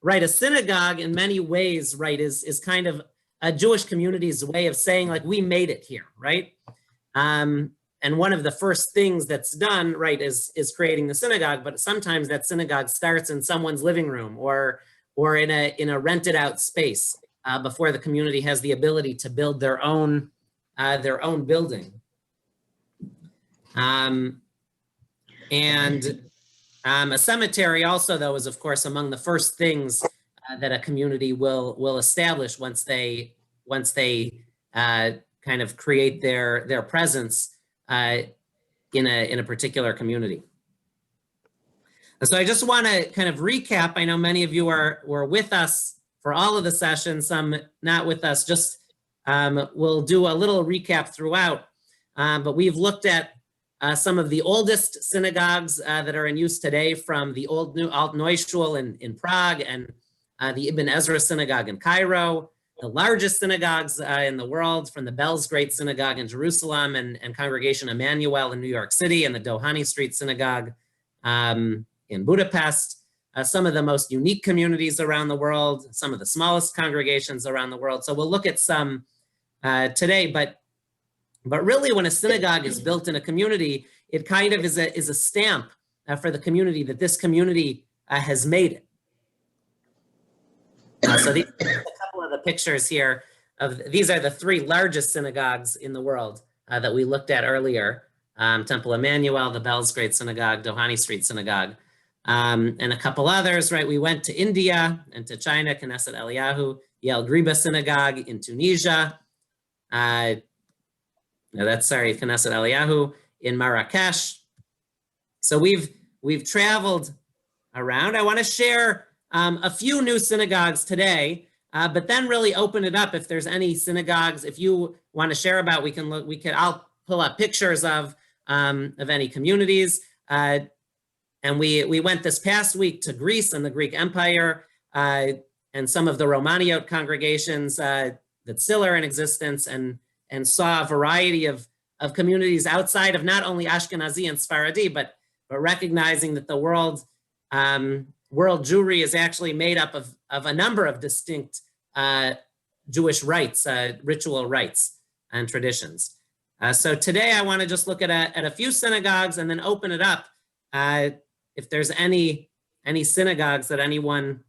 right, a synagogue in many ways, right, is kind of a Jewish community's way of saying, like, we made it here, right? And one of the first things that's done, right, is creating the synagogue, but sometimes that synagogue starts in someone's living room or in a rented out space before the community has the ability to build their own building. A cemetery also, though, is of course among the first things that a community will establish once they kind of create their presence in a particular community. So I just want to kind of recap. I know many of you were with us for all of the sessions, some not with us. Just we'll do a little recap throughout, but we've looked at some of the oldest synagogues that are in use today, from the Alt Neuschule in Prague and the Ibn Ezra Synagogue in Cairo, the largest synagogues in the world, from the Belz Great Synagogue in Jerusalem and Congregation Emmanuel in New York City, and the Doheny Street Synagogue in Budapest. Some of the most unique communities around the world, some of the smallest congregations around the world. So we'll look at some today, but really when a synagogue is built in a community, it kind of is a stamp for the community that this community has made it. So these are a couple of the pictures here. These are the three largest synagogues in the world that we looked at earlier. Temple Emmanuel, the Belz Great Synagogue, Doheny Street Synagogue, and a couple others, right? We went to India and to China, Knesset Eliyahu, Yale Griba Synagogue in Tunisia. Knesset Eliyahu in Marrakesh. So we've traveled around. I want to share a few new synagogues today, but then really open it up. If there's any synagogues, if you want to share about, I'll pull up pictures of any communities. And we went this past week to Greece and the Greek Empire, and some of the Romaniot congregations that still are in existence, and saw a variety of communities outside of not only Ashkenazi and Sephardi, but recognizing that the world Jewry is actually made up of a number of distinct Jewish rites, ritual rites and traditions. So today I want to just look at a few synagogues and then open it up. If there's any synagogues that anyone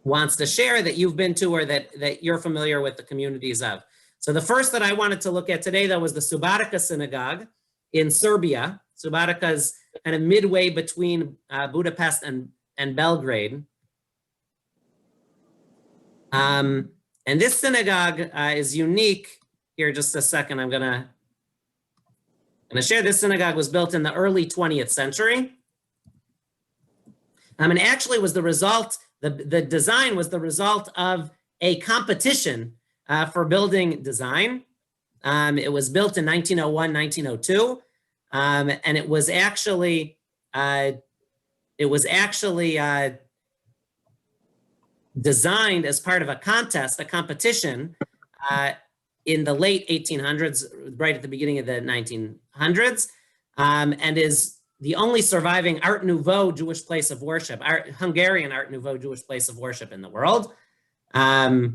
wants to share that you've been to or that you're familiar with the communities of. So the first that I wanted to look at today, though, was the Subotica Synagogue in Serbia. Subotica is kind of midway between Budapest and Belgrade. And this synagogue is unique. Here, just a second, I'm gonna share. This synagogue was built in the early 20th century. And actually was the result, the design was the result of a competition for building design. It was built in 1901, 1902. And it was actually designed as part of a contest, a competition in the late 1800s, right at the beginning of the 1900s, and is the only surviving Art Nouveau Jewish place of worship, Hungarian Art Nouveau Jewish place of worship in the world. So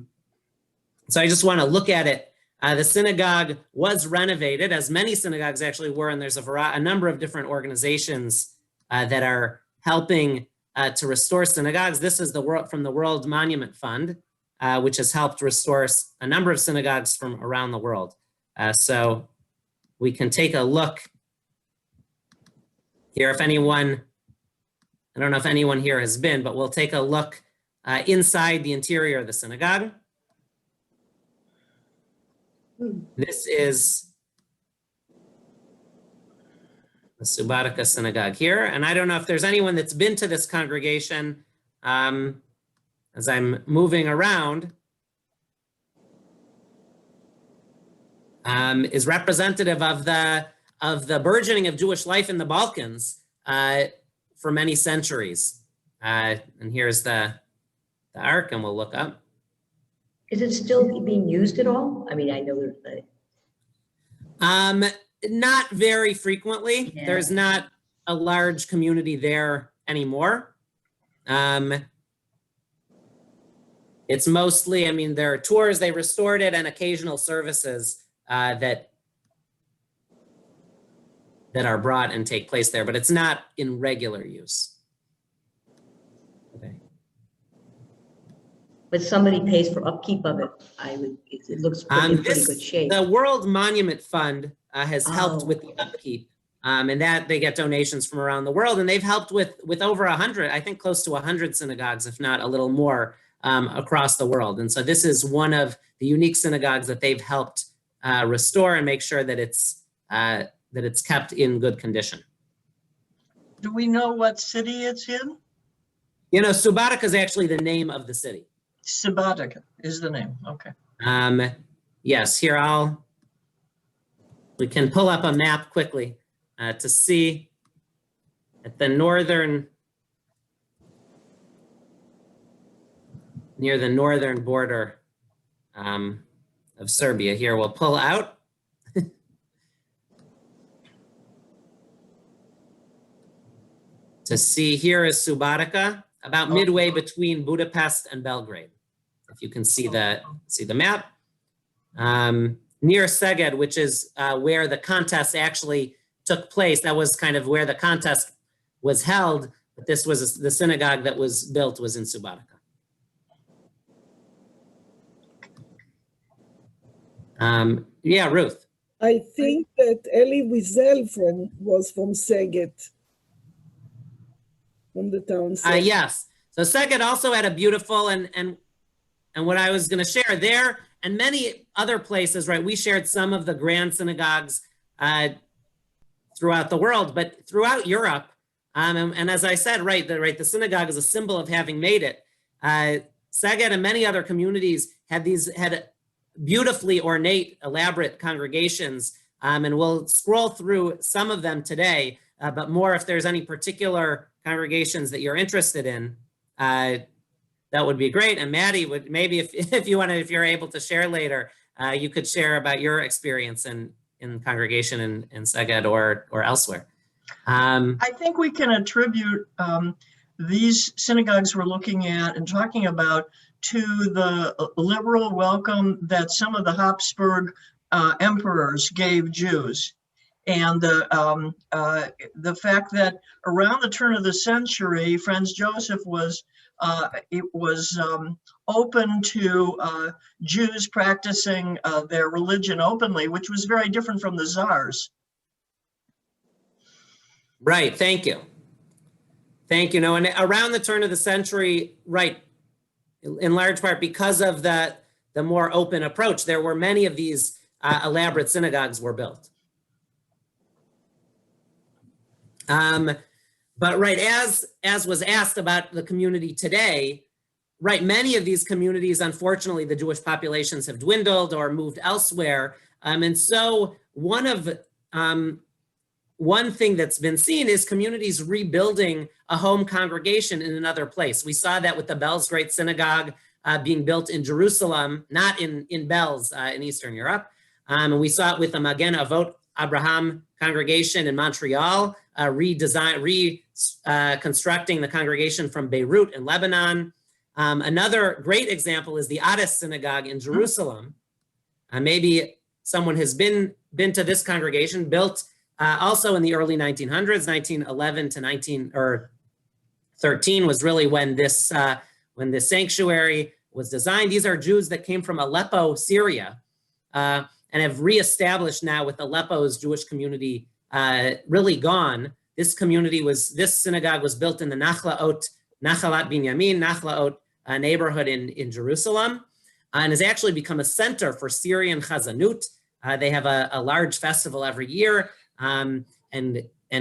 I just want to look at it. The synagogue was renovated, as many synagogues actually were, and there's a number of different organizations that are helping to restore synagogues. This is from the World Monument Fund, which has helped restore a number of synagogues from around the world. So we can take a look here. If anyone, I don't know if anyone here has been, but we'll take a look inside the interior of the synagogue. This is the Subotica Synagogue here. And I don't know if there's anyone that's been to this congregation. As I'm moving around, is representative of the burgeoning of Jewish life in the Balkans for many centuries. And here's the ark, and we'll look up. Is it still being used at all? I mean, I know there's not very frequently. Yeah. There's not a large community there anymore. It's mostly, I mean, there are tours, they restored it, and occasional services that are brought and take place there, but it's not in regular use. Okay. But somebody pays for upkeep of it. It looks in pretty good shape. The World Monument Fund has helped with the upkeep, and that they get donations from around the world, and they've helped with over 100, I think close to 100 synagogues, if not a little more, across the world. And so this is one of the unique synagogues that they've helped restore and make sure that it's kept in good condition. Do we know what city it's in? You know, Subotica is actually the name of the city. Synagogues is the name. Okay. Yes, here we can pull up a map quickly to see at the near the northern border of Serbia. Here, we'll pull out. To see, here is Subotica, about midway between Budapest and Belgrade. If you can see the map. Near Szeged, which is where the contest actually took place. That was kind of where the contest was held, but this was the synagogue that was built was in Subotica. Yeah, Ruth. I think that Eli Wiesel was from Szeged, from the town. Yes. So Szeged also had a beautiful and what I was going to share there and many other places, right? We shared some of the grand synagogues throughout the world, but throughout Europe, and as I said, the synagogue is a symbol of having made it. Szeged and many other communities had beautifully ornate, elaborate congregations, and we'll scroll through some of them today, but more if there's any particular congregations that you're interested in, that would be great. And Maddie, would maybe if you're able to share later, you could share about your experience in congregation in Szeged or elsewhere. I think we can attribute these synagogues we're looking at and talking about to the liberal welcome that some of the Habsburg emperors gave Jews. And the fact that around the turn of the century, Franz Joseph was open to Jews practicing their religion openly, which was very different from the czars. Right, thank you. Thank you. No, and around the turn of the century, right, in large part because of the more open approach, there were many of these elaborate synagogues were built. But right, as was asked about the community today, right, many of these communities, unfortunately, the Jewish populations have dwindled or moved elsewhere. And so one thing that's been seen is communities rebuilding a home congregation in another place. We saw that with the Belz Great Synagogue being built in Jerusalem, not in Belz in Eastern Europe. And we saw it with the Magen Avot Abraham congregation in Montreal, reconstructing the congregation from Beirut in Lebanon. Another great example is the Ades Synagogue in Jerusalem. Maybe someone has been to this congregation, built also in the early 1900s, 1911 to 1913 was really when this sanctuary was designed. These are Jews that came from Aleppo, Syria, and have reestablished now with Aleppo's Jewish community really gone. This synagogue was built in the Nachalat Binyamin, Nachlaot neighborhood in Jerusalem, and has actually become a center for Syrian Chazanut. They have a large festival every year, and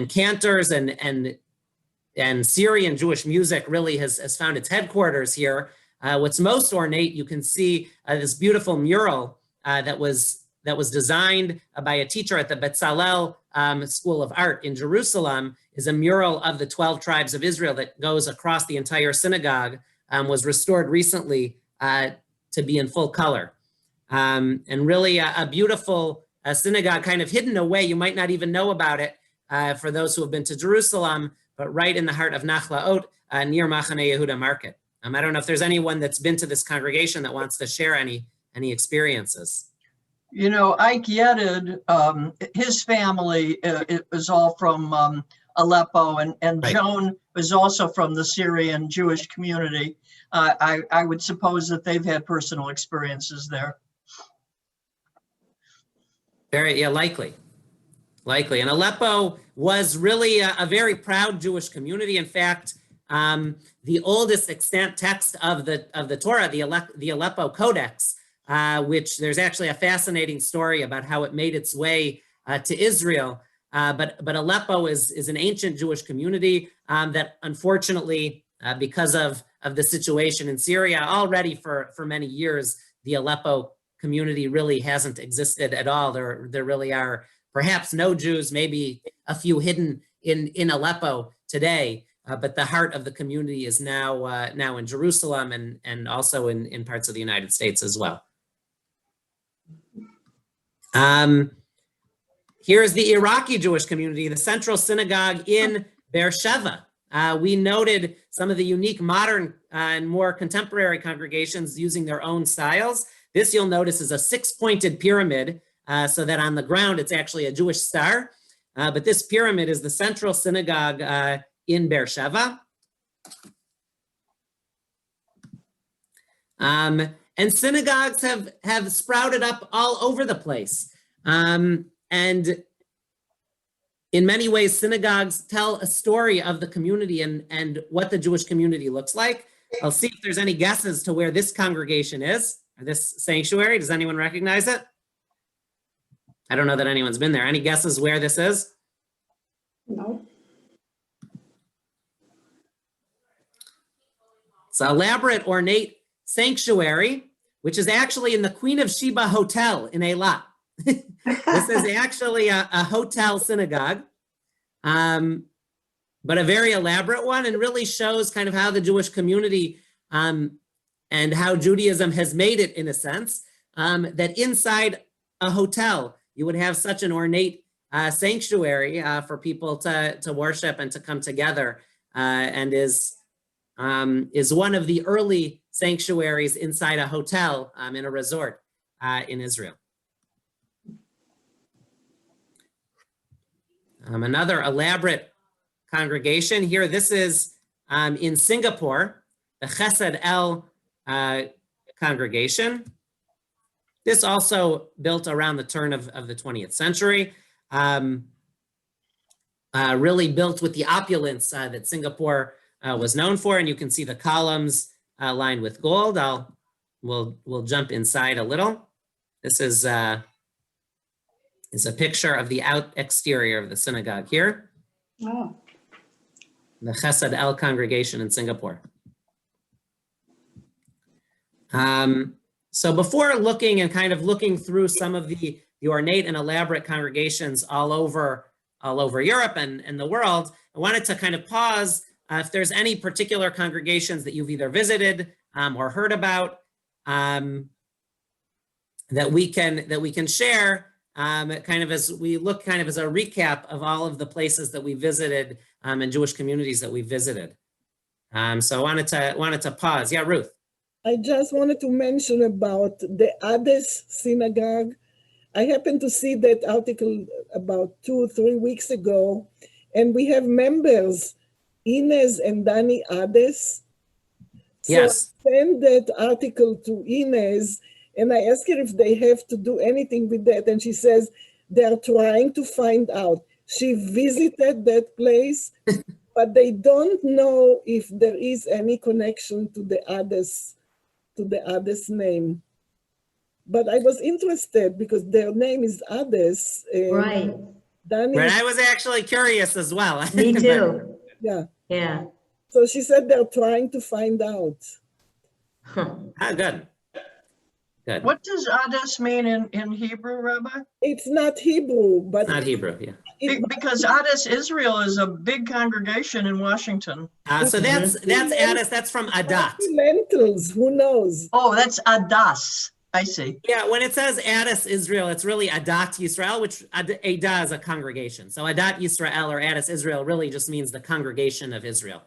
cantors and Syrian Jewish music really has found its headquarters here. What's most ornate, you can see this beautiful mural that was designed by a teacher at the Betzalel School of Art in Jerusalem, is a mural of the 12 tribes of Israel that goes across the entire synagogue, was restored recently to be in full color. And really a beautiful synagogue, kind of hidden away. You might not even know about it for those who have been to Jerusalem, but right in the heart of Nachlaot, near Machane Yehuda Market. I don't know if there's anyone that's been to this congregation that wants to share any experiences. You know, Ike Yedid, his family, it was all from Aleppo, and Right. Joan was also from the Syrian Jewish community. I would suppose that they've had personal experiences there. Likely. And Aleppo was really a very proud Jewish community. In fact, the oldest extant text of the Torah, the Aleppo Codex, which there's actually a fascinating story about how it made its way to Israel. But Aleppo is an ancient Jewish community that unfortunately, because of the situation in Syria, already for many years, the Aleppo community really hasn't existed at all. There really are perhaps no Jews, maybe a few hidden in Aleppo today. But the heart of the community is now in Jerusalem and also in parts of the United States as well. Here's the Iraqi Jewish community, the Central Synagogue in Beersheba. We noted some of the unique modern and more contemporary congregations using their own styles. This, you'll notice, is a six-pointed pyramid, so that on the ground it's actually a Jewish star. But this pyramid is the Central Synagogue in Beersheba. And synagogues have sprouted up all over the place. And in many ways, synagogues tell a story of the community and what the Jewish community looks like. I'll see if there's any guesses to where this congregation is, or this sanctuary. Does anyone recognize it? I don't know that anyone's been there. Any guesses where this is? No. It's an elaborate, ornate sanctuary, which is actually in the Queen of Sheba Hotel in Eilat. This is actually a hotel synagogue, but a very elaborate one, and really shows kind of how the Jewish community and how Judaism has made it, in a sense, that inside a hotel, you would have such an ornate sanctuary for people to worship and to come together, and is one of the early sanctuaries inside a hotel in a resort in Israel. Another elaborate congregation here. This is in Singapore, the Chesed El congregation. This also built around the turn of the 20th century. Really built with the opulence that Singapore was known for, and you can see the columns lined with gold. We'll jump inside a little. This is a picture of the exterior of the synagogue here. Oh. The Chesed El congregation in Singapore. So before looking through some of the ornate and elaborate congregations all over Europe and the world, I wanted to kind of pause if there's any particular congregations that you've either visited or heard about that we can share. Kind of as we look kind of as a recap of all of the places that we visited and Jewish communities that we visited. So I wanted to pause. Yeah, Ruth. I just wanted to mention about the Hades synagogue. I happened to see that article about 2 or 3 weeks ago, and we have members, Inez and Danny Hades. So Yes. I sent that article to Inez, and I asked her if they have to do anything with that, and she says they're trying to find out. She visited that place, but they don't know if there is any connection to the Hades name. But I was interested because their name is Hades. Right. Danny, Right, I was actually curious as well. Me too. yeah. Yeah. So she said they're trying to find out. Huh. Good. Good. What does Hades mean in Hebrew, Rabbi? It's not Hebrew, but Not Hebrew, yeah. Because Hades Israel is a big congregation in Washington. So that's Adas. That's from Adat. lentils, who knows? Oh, that's Adas. I see. Yeah, when it says Adas Israel, it's really Adat Yisrael, which Ada is a congregation. So Adat Yisrael or Adas Israel really just means the congregation of Israel,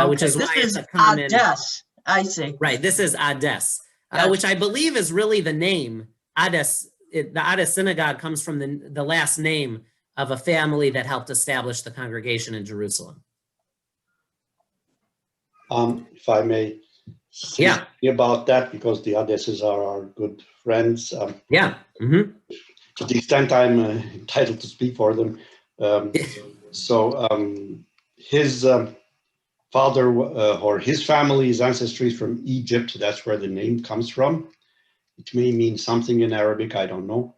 which Okay, is why this it's is a common. Ades. I see. Right, this is Ades, Gotcha. which I believe is really the name. Ades, the Ades synagogue comes from the last name of a family that helped establish the congregation in Jerusalem. If I may say Yeah. something about that, because the Adesses are our good friends. Yeah. Mm-hmm. To the extent I'm entitled to speak for them. His father or his family's ancestry is from Egypt. That's where the name comes from. It may mean something in Arabic, I don't know.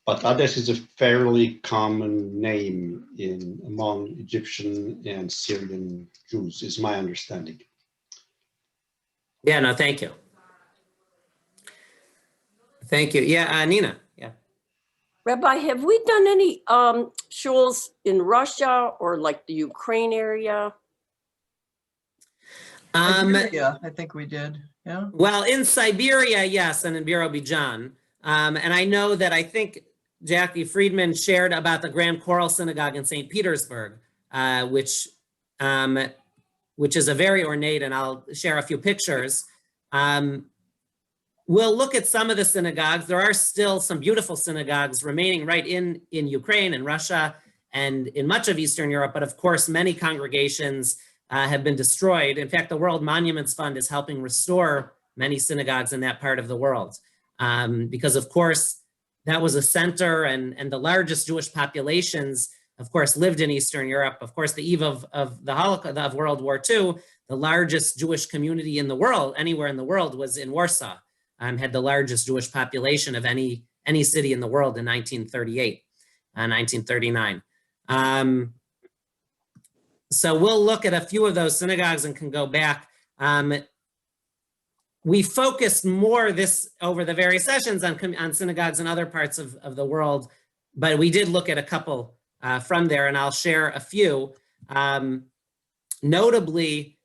But Ades is a fairly common name among Egyptian and Syrian Jews, is my understanding. Yeah, no, thank you. Thank you. Yeah, Nina. Yeah. Rabbi, have we done any shuls in Russia or like the Ukraine area? Siberia, I think we did. Yeah. Well, in Siberia, yes, and in Birobidzhan. And I know that I think Jackie Friedman shared about the Grand Choral Synagogue in St. Petersburg, which is a very ornate, and I'll share a few pictures. We'll look at some of the synagogues. There are still some beautiful synagogues remaining right in Ukraine and Russia and in much of Eastern Europe, but of course, many congregations have been destroyed. In fact, the World Monuments Fund is helping restore many synagogues in that part of the world. Because of course, that was a center and the largest Jewish populations, of course, lived in Eastern Europe. Of course, the eve of the Holocaust, of World War II, the largest Jewish community in the world, anywhere in the world, was in Warsaw. Had the largest Jewish population of any city in the world in 1938, 1939. So we'll look at a few of those synagogues and can go back. We focused more over the various sessions on synagogues in other parts of the world, but we did look at a couple from there, and I'll share a few. Notably,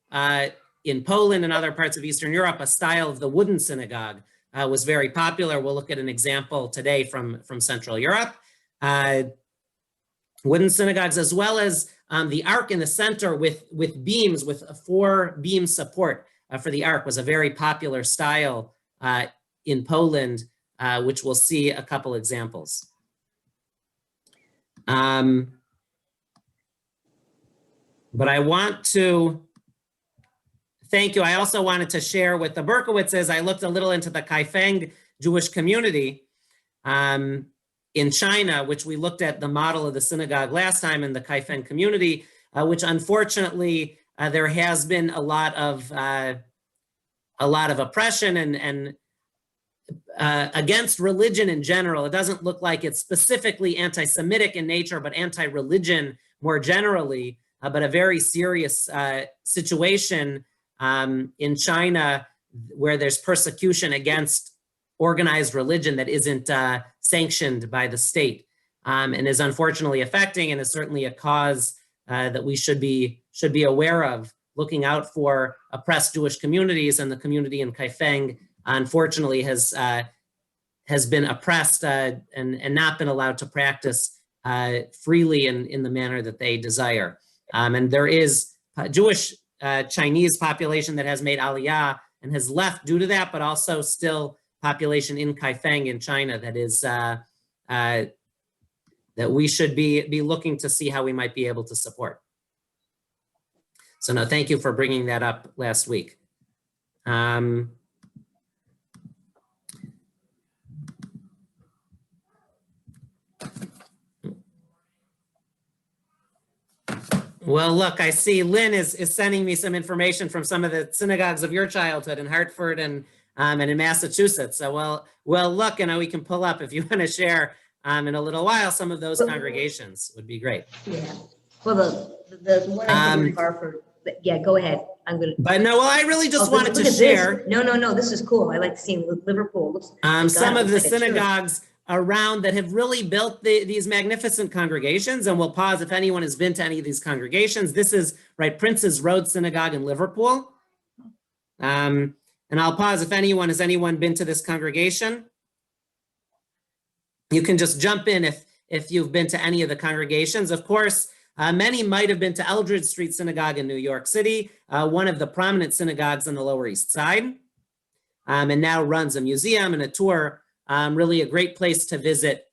in Poland and other parts of Eastern Europe, a style of the wooden synagogue was very popular. We'll look at an example today from Central Europe. Wooden synagogues, as well as the ark in the center with beams, with a 4-beam support for the ark, was a very popular style in Poland, which we'll see a couple examples. But I want to thank you. I also wanted to share with the Berkowitzes, I looked a little into the Kaifeng Jewish community in China, which we looked at the model of the synagogue last time in the Kaifeng community, which unfortunately there has been a lot of oppression and against religion in general. It doesn't look like it's specifically anti-Semitic in nature, but anti-religion more generally, but a very serious situation in China where there's persecution against organized religion that isn't sanctioned by the state, and is unfortunately affecting, and is certainly a cause that we should be aware of, looking out for oppressed Jewish communities. And the community in Kaifeng, unfortunately, has been oppressed and not been allowed to practice freely in the manner that they desire. And there is a Jewish Chinese population that has made aliyah and has left due to that, but also still population in Kaifeng in China that is that we should be looking to see how we might be able to support. So no, thank you for bringing that up last week. Well, look, I see Lynn is sending me some information from some of the synagogues of your childhood in Hartford and in Massachusetts. So we'll look, and we can pull up if you want to share in a little while. Some of those congregations would be great. Yeah. Well, the one I think in Hartford. Yeah, go ahead. I'm gonna. But no, well, I really just wanted to share. No. This is cool. I like seeing Liverpool. Some of the synagogues around that have really built these magnificent congregations. And we'll pause if anyone has been to any of these congregations. This is Prince's Road Synagogue in Liverpool. And And I'll pause if has anyone been to this congregation? You can just jump in if you've been to any of the congregations. Of course, many might have been to Eldridge Street Synagogue in New York City, one of the prominent synagogues on the Lower East Side, and now runs a museum and a tour. Really a great place to visit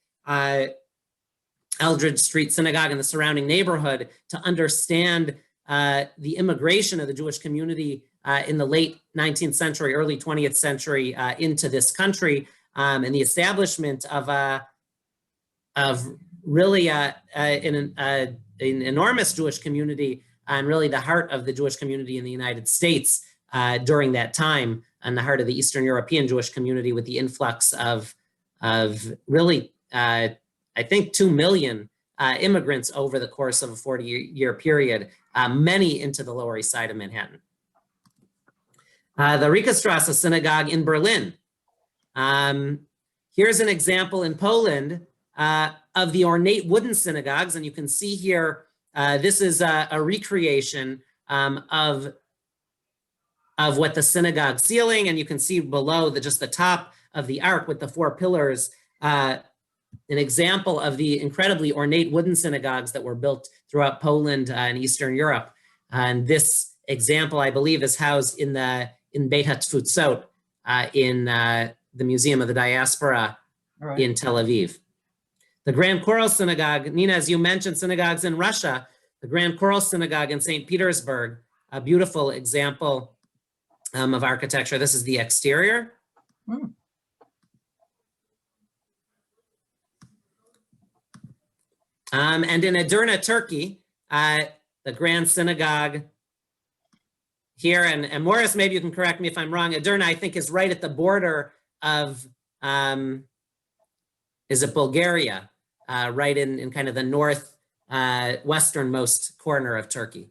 Eldridge Street Synagogue and the surrounding neighborhood to understand the immigration of the Jewish community in the late 19th century, early 20th century into this country, and the establishment of really an enormous Jewish community and really the heart of the Jewish community in the United States during that time, and the heart of the Eastern European Jewish community with the influx of really, I think 2 million immigrants over the course of a 40-year period, many into the Lower East Side of Manhattan. The Rikastrasse Synagogue in Berlin. Here's an example in Poland of the ornate wooden synagogues, and you can see here, this is a recreation of what the synagogue ceiling, and you can see below just the top of the ark with the 4 pillars, an example of the incredibly ornate wooden synagogues that were built throughout Poland and Eastern Europe. And this example, I believe, is housed in Beit HaTfutzot, in the Museum of the Diaspora in Tel Aviv. The Grand Choral Synagogue, Nina, as you mentioned, synagogues in Russia, the Grand Choral Synagogue in St. Petersburg, a beautiful example of architecture. This is the exterior. And in Edirne, Turkey, the Grand Synagogue here, and Morris, maybe you can correct me if I'm wrong, Edirne, I think, is right at the border of, is it Bulgaria, right in kind of the north westernmost corner of Turkey.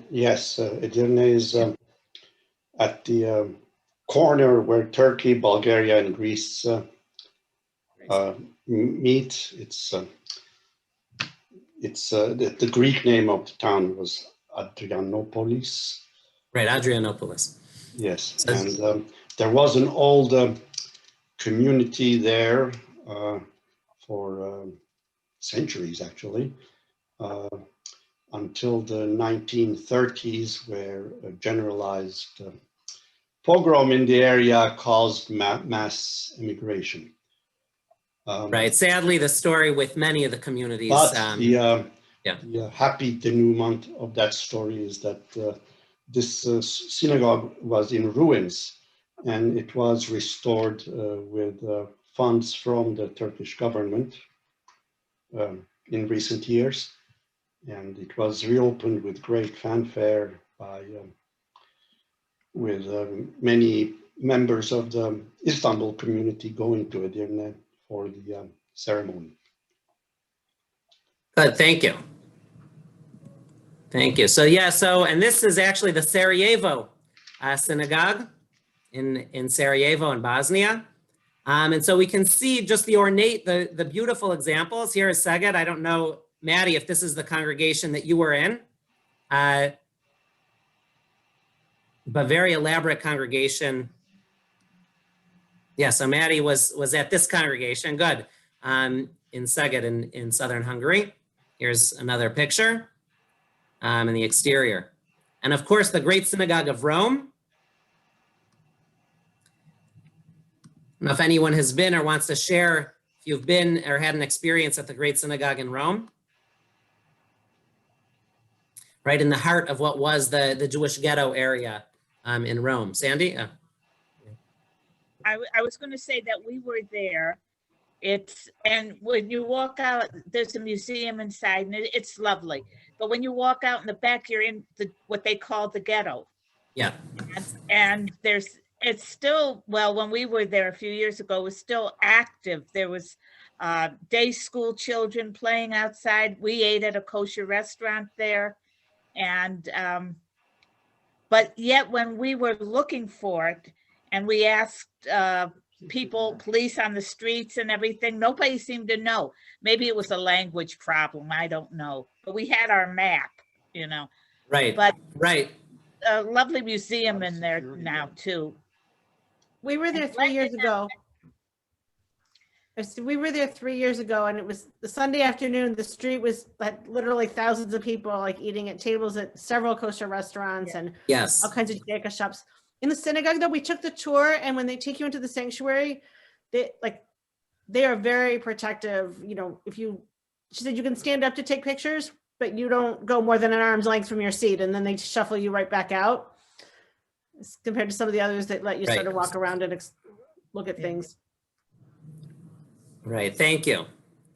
Yes, Edirne is at the corner where Turkey, Bulgaria, and Greece meet. The Greek name of the town was Adrianopolis. Right, Adrianopolis. Yes, and there was an old community there for centuries, actually, until the 1930s, where a generalized pogrom in the area caused mass immigration. Right. Sadly, the story with many of the communities. But the happy denouement of that story is that this synagogue was in ruins, and it was restored with funds from the Turkish government in recent years. And it was reopened with great fanfare with many members of the Istanbul community going to Edirne for the ceremony. Good, thank you. Thank you. So and this is actually the Sarajevo synagogue in Sarajevo in Bosnia. And so we can see just the ornate, the beautiful examples. Here is Szeged. I don't know, Maddie, if this is the congregation that you were in, but very elaborate congregation. Yeah, so Maddie was at this congregation, good, in Szeged in southern Hungary. Here's another picture in the exterior. And of course, the Great Synagogue of Rome. I don't know if anyone has been or wants to share if you've been or had an experience at the Great Synagogue in Rome. Right in the heart of what was the Jewish ghetto area in Rome. Sandy? I was going to say that we were there. And when you walk out, there's a museum inside, and it's lovely. But when you walk out in the back, you're in what they call the ghetto. Yeah. And it's still, well, when we were there a few years ago, it was still active. There was day school children playing outside. We ate at a kosher restaurant there. And, but yet when we were looking for it and we asked police on the streets and everything, nobody seemed to know. Maybe it was a language problem, I don't know. But we had our map, you know. Right, but right. a lovely museum in there now too. We were there 3 years ago. We were there 3 years ago, and it was the Sunday afternoon. The street was like literally thousands of people like eating at tables at several kosher restaurants and Yes. all kinds of Judaica shops. In the synagogue, though, we took the tour, and when they take you into the sanctuary, they are very protective. You know, she said you can stand up to take pictures, but you don't go more than an arm's length from your seat, and then they shuffle you right back out. Compared to some of the others that let you sort of walk around and look at things. Right. Thank you.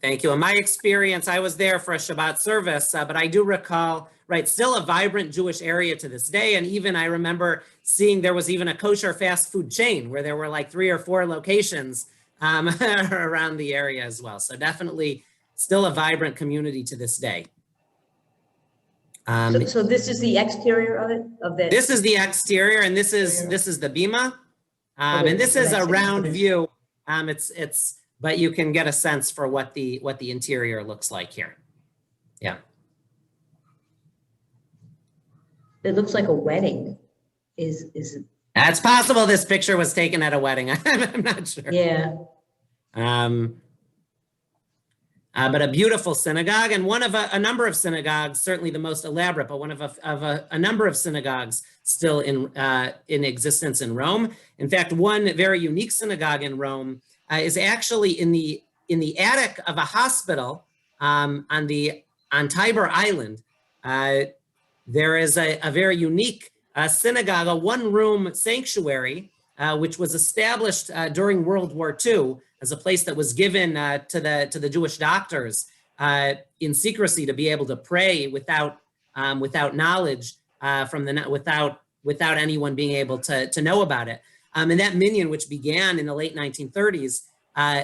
Thank you. In my experience, I was there for a Shabbat service, but I do recall, right, still a vibrant Jewish area to this day. And even I remember seeing there was even a kosher fast food chain where there were like 3 or 4 locations around the area as well. So definitely still a vibrant community to this day. So this is the exterior of it, This is the exterior, and this is the bima. And this is a round view. But you can get a sense for what the interior looks like here. Yeah. It looks like a wedding. Is it? It's possible this picture was taken at a wedding. I'm not sure. Yeah. But a beautiful synagogue, and one of a number of synagogues, certainly the most elaborate, but one of a number of synagogues still in existence in Rome. In fact, one very unique synagogue in Rome is actually in the attic of a hospital on Tiber Island. There is a very unique synagogue, a one-room sanctuary, which was established during World War II as a place that was given to the Jewish doctors in secrecy to be able to pray without knowledge without anyone being able to know about it. And that minyan, which began in the late 1930s,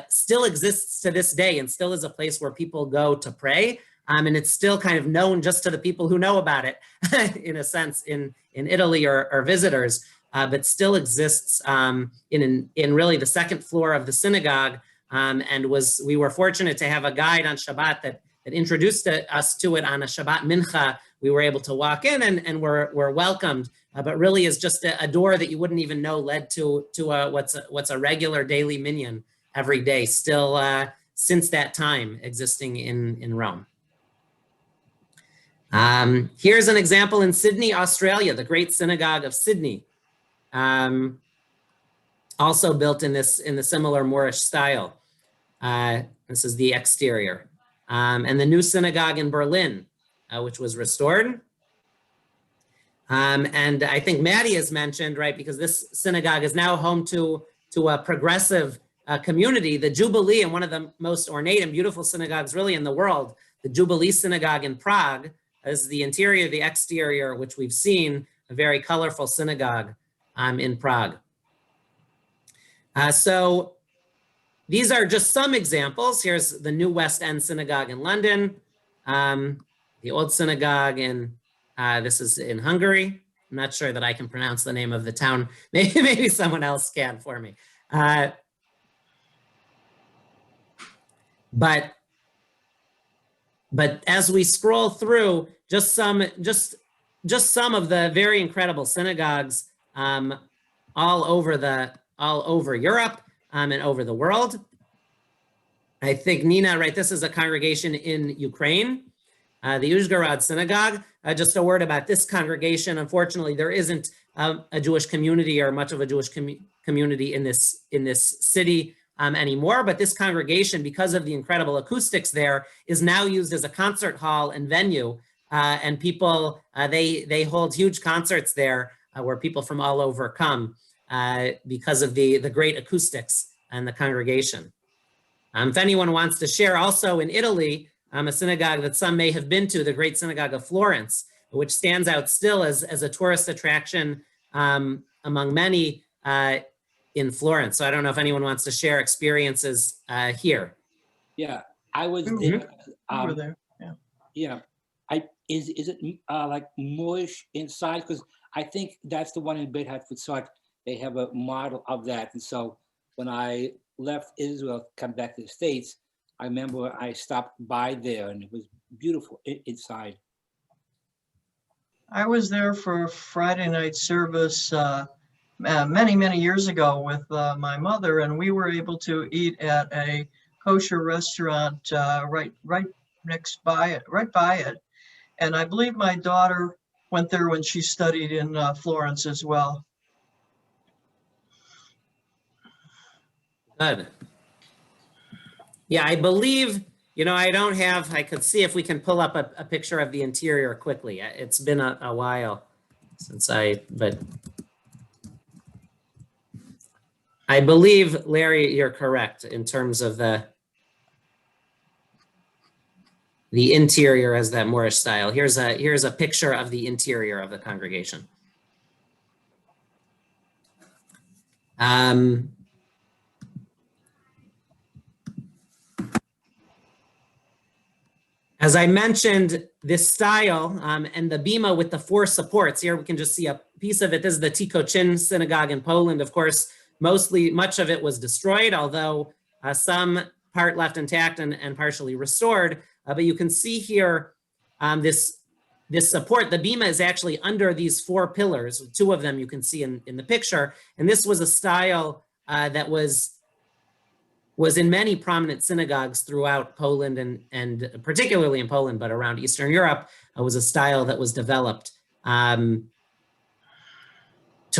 still exists to this day and still is a place where people go to pray. And it's still kind of known just to the people who know about it, in a sense, in Italy or visitors, but still exists in really the second floor of the synagogue. And we were fortunate to have a guide on Shabbat that introduced us to it on a Shabbat mincha. We were able to walk in and were welcomed, but really is just a door that you wouldn't even know led to what's a regular daily minyan every day, still since that time existing in Rome. Here's an example in Sydney, Australia, the Great Synagogue of Sydney, also built in the similar Moorish style. This is the exterior. And the new synagogue in Berlin, which was restored. And I think Maddie has mentioned, right, because this synagogue is now home to a progressive community, the Jubilee, and one of the most ornate and beautiful synagogues really in the world, the Jubilee Synagogue in Prague, is the interior, the exterior, which we've seen, a very colorful synagogue in Prague. So these are just some examples. Here's the new West End Synagogue in London, the old synagogue this is in Hungary. I'm not sure that I can pronounce the name of the town. Maybe someone else can for me. But as we scroll through, just some of the very incredible synagogues all over Europe and over the world. I think Nina, right? This is a congregation in Ukraine, the Uzhgorod Synagogue. Just a word about this congregation. Unfortunately, there isn't a Jewish community or much of a Jewish community in this city anymore, but this congregation, because of the incredible acoustics there, is now used as a concert hall and venue, and people, they hold huge concerts there where people from all over come because of the great acoustics and the congregation. If anyone wants to share, also in Italy, a synagogue that some may have been to, the Great Synagogue of Florence, which stands out still as a tourist attraction among many in Florence. So I don't know if anyone wants to share experiences here. Yeah, I was We there. were there, yeah. Yeah, is it like Moorish inside? Because I think that's the one in Beit HaTfutzot. They have a model of that, and so when I left Israel, come back to the States, I remember I stopped by there, and it was beautiful inside. I was there for Friday night service many, many years ago with my mother, and we were able to eat at a kosher restaurant right by it. And I believe my daughter went there when she studied in Florence as well. Good. Yeah, I believe, I could see if we can pull up a picture of the interior quickly. It's been a while since but I believe, Larry, you're correct in terms of the interior as that Moorish style. Here's a picture of the interior of the congregation. As I mentioned, this style and the bima with the 4 supports, here we can just see a piece of it. This is the Tikocin synagogue in Poland. Of course, much of it was destroyed, although some part left intact and partially restored. But you can see here this support. The bima is actually under these 4 pillars. 2 of them you can see in the picture. And this was a style that was in many prominent synagogues throughout Poland and particularly in Poland, but around Eastern Europe, was a style that was developed to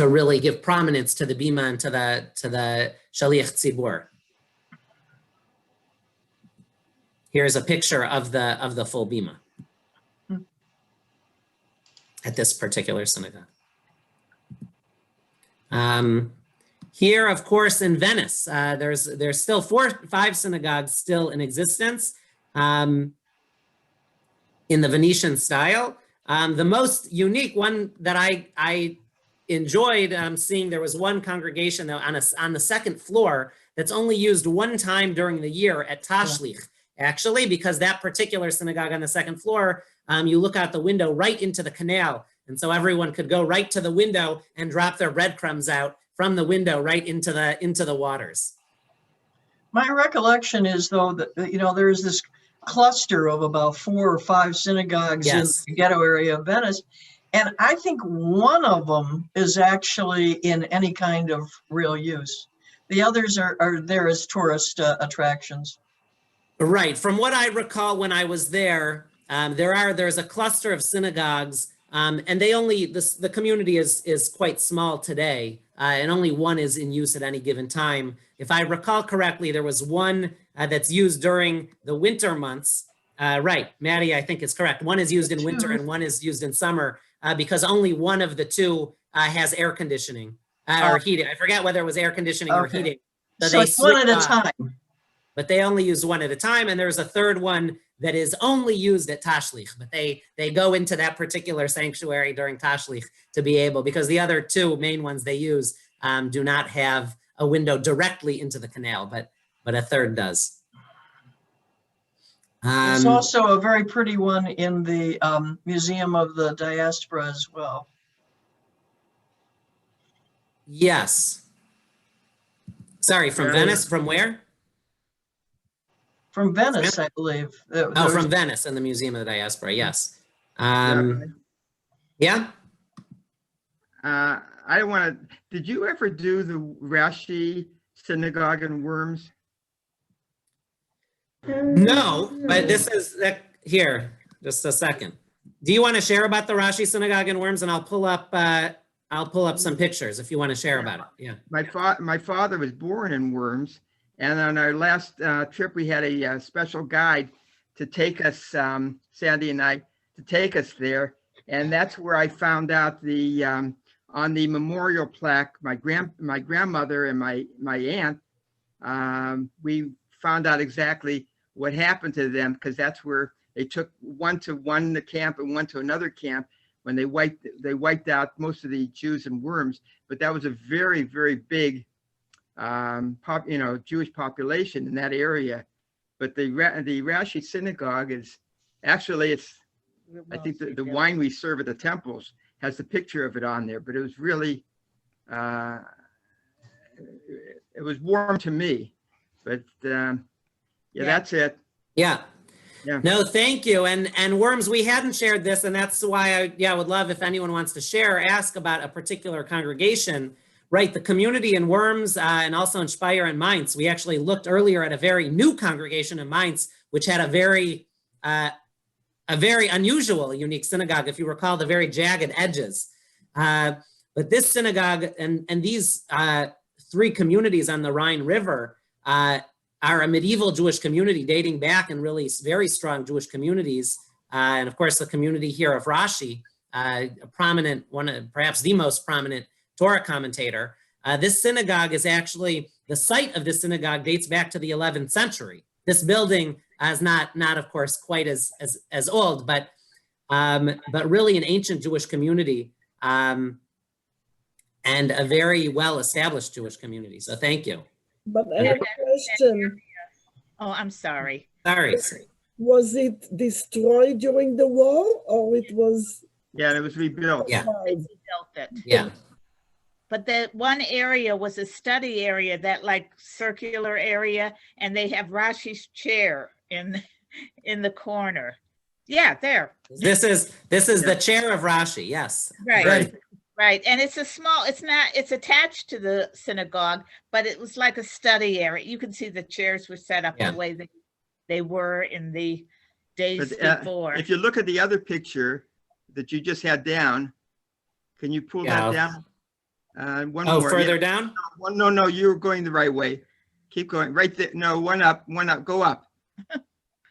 really give prominence to the bima and to the shaliach tzibur. Here's a picture of the full bima at this particular synagogue. Here, of course, in Venice, there's still 5 synagogues still in existence in the Venetian style. The most unique one that I enjoyed seeing, there was one congregation on the 2nd floor that's only used 1 time during the year at Tashlich, actually, because that particular synagogue on the 2nd floor, you look out the window right into the canal. And so everyone could go right to the window and drop their breadcrumbs out from the window right into the waters. My recollection is, though, that there's this cluster of about 4 or 5 synagogues in the ghetto area of Venice, and I think one of them is actually in any kind of real use. The others are there as tourist attractions. Right. From what I recall when I was there, there's a cluster of synagogues, and the community is quite small today. And only one is in use at any given time. If I recall correctly, there was one that's used during the winter months. Right, Maddie, I think is correct. One is used in winter and one is used in summer because only one of the 2 has air conditioning or heating. I forget whether it was air conditioning or heating. So it's one at a time. But they only use one at a time. And there's a 3rd one that is only used at Tashlich, but they go into that particular sanctuary during Tashlich to be able, because the other 2 main ones they use do not have a window directly into the canal, but a 3rd does. There's also a very pretty one in the Museum of the Diaspora as well. Yes. Sorry, from Venice, from where? From Venice, I believe. From Venice and the Museum of the Diaspora, yes. Yeah? I don't want to, did you ever do the Rashi Synagogue in Worms? No, but this is, here, just a second. Do you want to share about the Rashi Synagogue in Worms? And I'll pull up some pictures if you want to share about it. Yeah. My father was born in Worms. And on our last trip, we had a special guide to take us, Sandy and I, to take us there. And that's where I found out on the memorial plaque, my grandmother and my aunt, we found out exactly what happened to them, because that's where they took one to the camp and one to another camp when they wiped out most of the Jews in Worms. But that was a very, very big Jewish population in that area. But the Rashi Synagogue is actually, I think the wine we serve at the temples has the picture of it on there, but it was really, it was warm to me, but yeah, that's it. Yeah. Yeah. No, thank you. And Worms, we hadn't shared this, and that's why I would love if anyone wants to share or ask about a particular congregation, right? The community in Worms and also in Speyer and Mainz. We actually looked earlier at a very new congregation in Mainz, which had a very unusual, unique synagogue, if you recall, the very jagged edges. But this synagogue and these three communities on the Rhine River are a medieval Jewish community dating back and really very strong Jewish communities. And of course, the community here of Rashi, a prominent, perhaps the most prominent Torah commentator. This synagogue is actually, the site of this synagogue dates back to the 11th century. This building is not of course, quite as old, but really an ancient Jewish community and a very well-established Jewish community. So thank you. But I have a question. Oh, I'm sorry. Sorry. Was it destroyed during the war or it was? Yeah, it was rebuilt. Yeah. They built it. Yeah. But the one area was a study area, that like circular area, and they have Rashi's chair in the corner. Yeah, there. This is the chair of Rashi. Yes. Right. Good. Right. And it's it's attached to the synagogue, but it was like a study area. You can see the chairs were set up the way they were in the days before. If you look at the other picture that you just had down, can you pull that down? One more. Further down? No, you're going the right way. Keep going. Right there. No, one up, go up.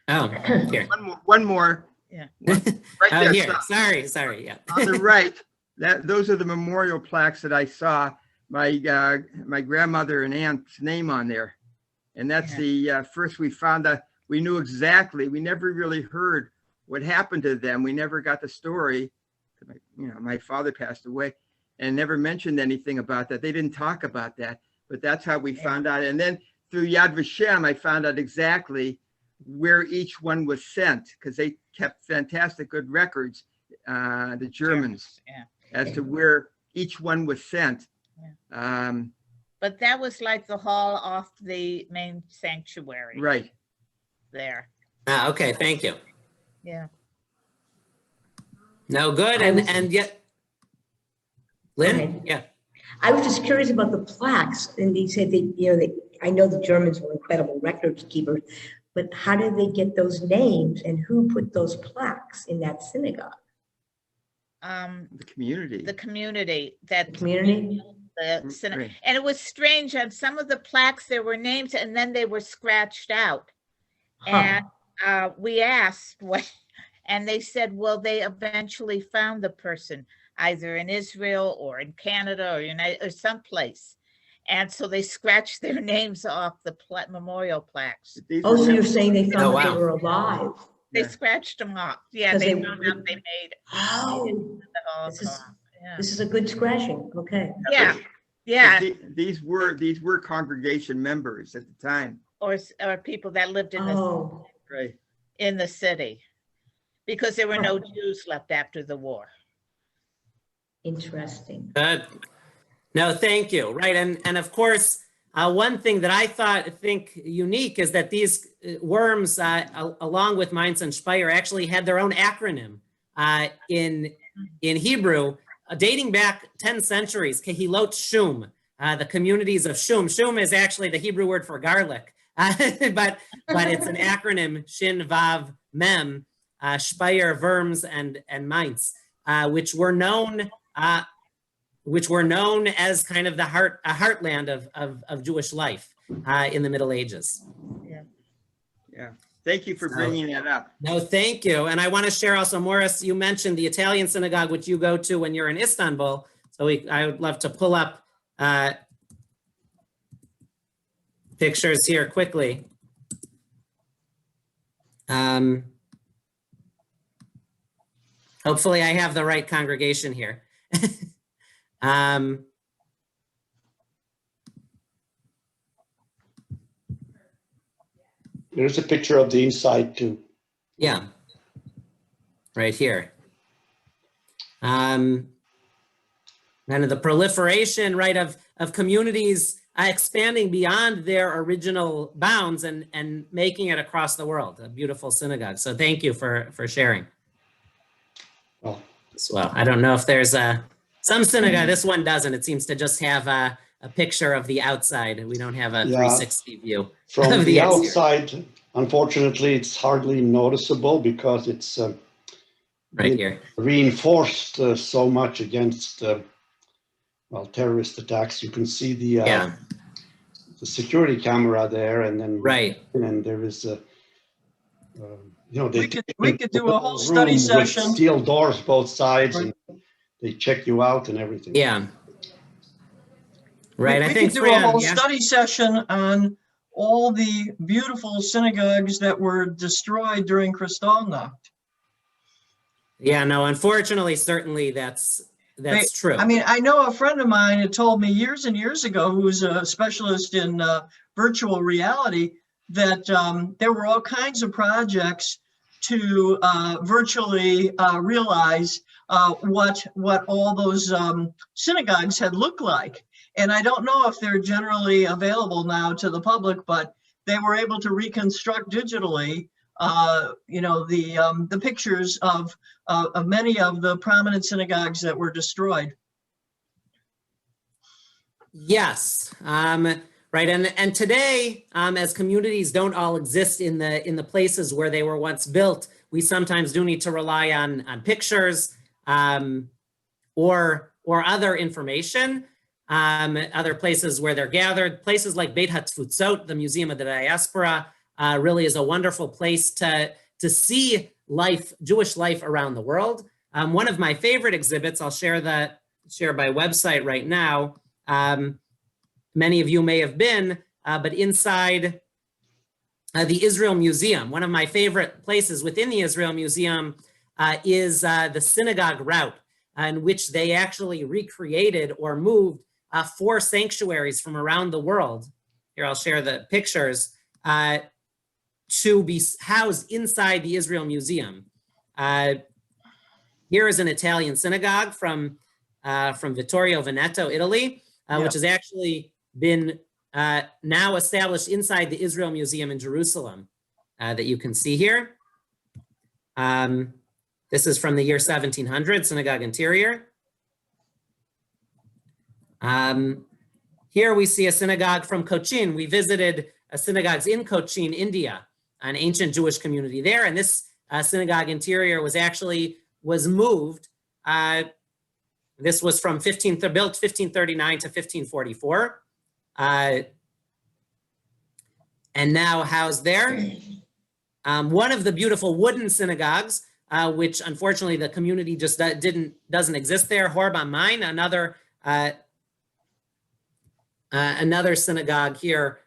Oh, here. One more. Yeah. Right there. Here. Sorry. Yeah. On the right, those are the memorial plaques that I saw my grandmother and aunt's name on there. And that's the first we found out. We knew exactly. We never really heard what happened to them. We never got the story. My father passed away and never mentioned anything about that. They didn't talk about that, but that's how we found out. And then through Yad Vashem, I found out exactly where each one was sent, because they kept fantastic good records, the Germans, as to where each one was sent. But that was like the hall off the main sanctuary. Right. There. Okay, thank you. Yeah. No, good. And yet, Lynn? Yeah. I was just curious about the plaques, and they said I know the Germans were incredible records keepers, but how did they get those names and who put those plaques in that synagogue? The community. The community? Right. And it was strange, on some of the plaques there were names and then they were scratched out. And we asked and they said, well, they eventually found the person either in Israel or in Canada or someplace. And so they scratched their names off the memorial plaques. So you're saying they found that they were alive? They scratched them off. Yeah, they found out they made this is a good scratching. Okay. Yeah. These were congregation members at the time. Or people that lived in the city, because there were no Jews left after the war. Interesting. Good. No, thank you. Right, and of course, one thing that I think unique is that these Worms, along with Mainz and Speyer, actually had their own acronym in Hebrew, dating back 10 centuries. Kehilot Shum, the communities of Shum. Shum is actually the Hebrew word for garlic, but it's an acronym: Shin Vav Mem, Speyer, Worms, and Mainz, which were known as kind of a heartland of Jewish life in the Middle Ages. Yeah. Thank you for bringing that up. No, thank you. And I want to share also, Morris, you mentioned the Italian synagogue, which you go to when you're in Istanbul. So I would love to pull up pictures here quickly. Hopefully I have the right congregation here. There's a picture of the inside too. Yeah, right here. And the proliferation, right, of communities expanding beyond their original bounds and making it across the world, a beautiful synagogue. So thank you for sharing Well, as well. I don't know if there's some synagogue, this one doesn't. It seems to just have a picture of the outside. We don't have a 360 view from of the exterior. outside, unfortunately, it's hardly noticeable because it's Right here. reinforced so much against well, terrorist attacks. You can see the security camera there, and then Right. and there is a you know, We could do a whole study room with session. steel doors both sides, Right. and they check you out and everything. Yeah. Right. We I think could do a whole Fran, study session on all the beautiful synagogues that were destroyed during Kristallnacht. Yeah, no, unfortunately, certainly that's true. I mean, I know a friend of mine had told me years and years ago, who's a specialist in virtual reality, that there were all kinds of projects to virtually realize what all those synagogues had looked like. And I don't know if they're generally available now to the public, but they were able to reconstruct digitally, you know, the pictures of many of the prominent synagogues that were destroyed. Yes, right. And today, as communities don't all exist in the places where they were once built, we sometimes do need to rely on pictures or other information. Other places where they're gathered, places like Beit HaTfutzot, the Museum of the Diaspora, really is a wonderful place to see life, Jewish life around the world. One of my favorite exhibits, I'll share my website right now. Many of you may have been, but inside the Israel Museum, one of my favorite places within the Israel Museum is the synagogue route, in which they actually recreated or moved 4 sanctuaries from around the world. Here, I'll share the pictures, to be housed inside the Israel Museum. Here is an Italian synagogue from Vittorio Veneto, Italy, which has actually been now established inside the Israel Museum in Jerusalem, that you can see here. This is from the year 1700, synagogue interior. Here we see a synagogue from Cochin. We visited synagogues in Cochin, India, an ancient Jewish community there. And this synagogue interior was moved. This was from built 1539 to 1544. And now housed there. One of the beautiful wooden synagogues, which unfortunately the community just doesn't exist there. Horb Amain, another synagogue here,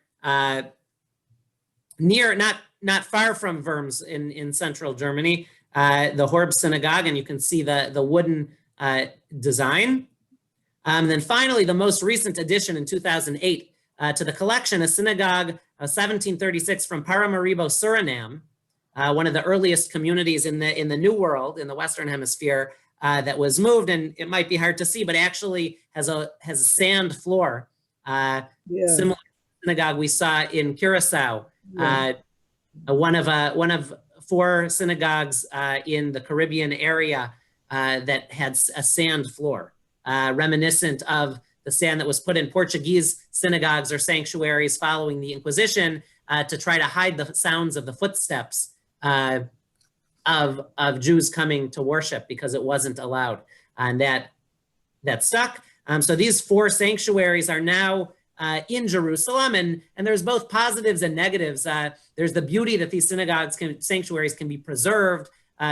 near, not far from Worms in central Germany, the Horb Synagogue, and you can see the wooden design. Then finally, the most recent addition in 2008 to the collection, a synagogue of 1736 from Paramaribo, Suriname, one of the earliest communities in the New World, in the Western Hemisphere, that was moved, and it might be hard to see, but actually has a sand floor, similar to the synagogue we saw in Curacao, one of 4 synagogues in the Caribbean area that had a sand floor, reminiscent of the sand that was put in Portuguese synagogues or sanctuaries following the Inquisition to try to hide the sounds of the footsteps of Jews coming to worship, because it wasn't allowed, and that stuck. So these 4 sanctuaries are now in Jerusalem, and there's both positives and negatives. There's the beauty that these sanctuaries can be preserved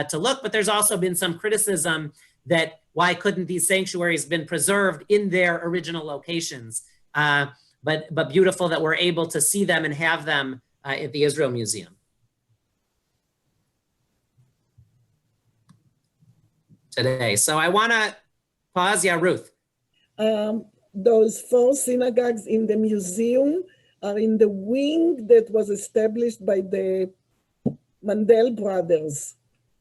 to look, but there's also been some criticism that why couldn't these sanctuaries been preserved in their original locations? But beautiful that we're able to see them and have them at the Israel Museum today. So I want to pause. Yeah, Ruth. Those 4 synagogues in the museum are in the wing that was established by the Mandel brothers.